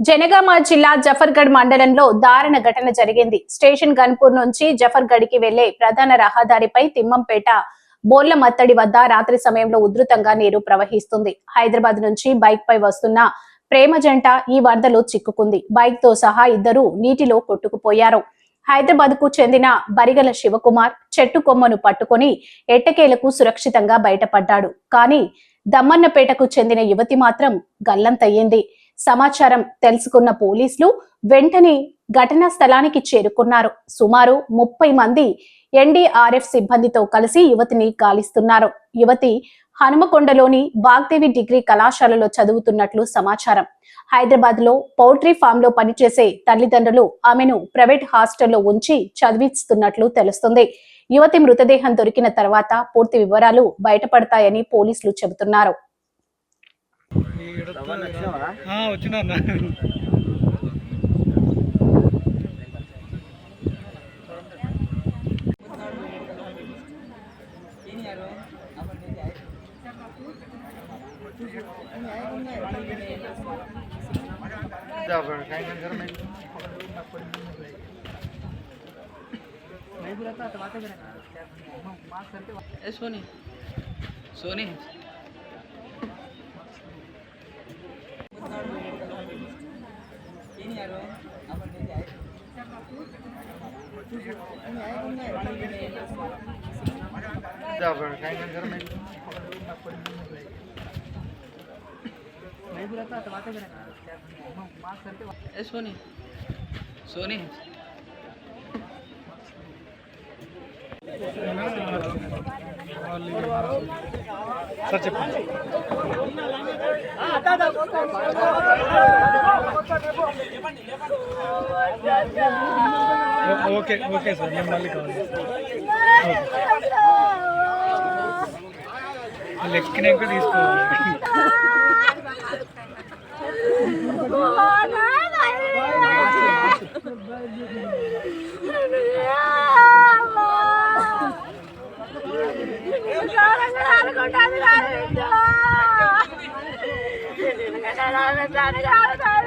జనగామ జిల్లా జఫర్గఢ్ మండలంలో దారుణ ఘటన జరిగింది. స్టేషన్ గన్పూర్ నుంచి జఫర్గఢ్ కి వెళ్లే ప్రధాన రహదారిపై తిమ్మంపేట బోర్ల మత్తడి వద్ద రాత్రి సమయంలో ఉధృతంగా నీరు ప్రవహిస్తుంది. హైదరాబాద్ నుంచి బైక్ పై వస్తున్న ప్రేమ జంట ఈ వరదలో చిక్కుకుంది. బైక్ తో సహా ఇద్దరు నీటిలో కొట్టుకుపోయారు. హైదరాబాద్ కు చెందిన బరిగల శివకుమార్ చెట్టు కొమ్మను పట్టుకుని ఎట్టకేలకు సురక్షితంగా బయటపడ్డాడు. కానీ దమ్మన్నపేటకు చెందిన యువతి మాత్రం గల్లంతయ్యింది. సమాచారం తెలుసుకున్న పోలీసులు వెంటనే ఘటనా స్థలానికి చేరుకున్నారు. సుమారు 30 మంది ఎన్డీఆర్ఎఫ్ సిబ్బందితో కలిసి యువతిని గాలిస్తున్నారు. యువతి హనుమకొండలోని వాగ్దేవి డిగ్రీ కళాశాలలో చదువుతున్నట్లు సమాచారం. హైదరాబాద్ లో పౌల్ట్రీ ఫామ్ లో పనిచేసే తల్లిదండ్రులు ఆమెను ప్రైవేట్ హాస్టల్లో ఉంచి చదివిస్తున్నట్లు తెలుస్తుంది. యువతి మృతదేహం దొరికిన తర్వాత పూర్తి వివరాలు బయటపడతాయని పోలీసులు చెబుతున్నారు. सोनी सोनी सोनी सोनी सर చెప్పండి ఓకే ఓకే సార్ నేను మళ్ళీ కాల్ చేస్తాను లెక్కినాక తీసుకోవాలి Jangan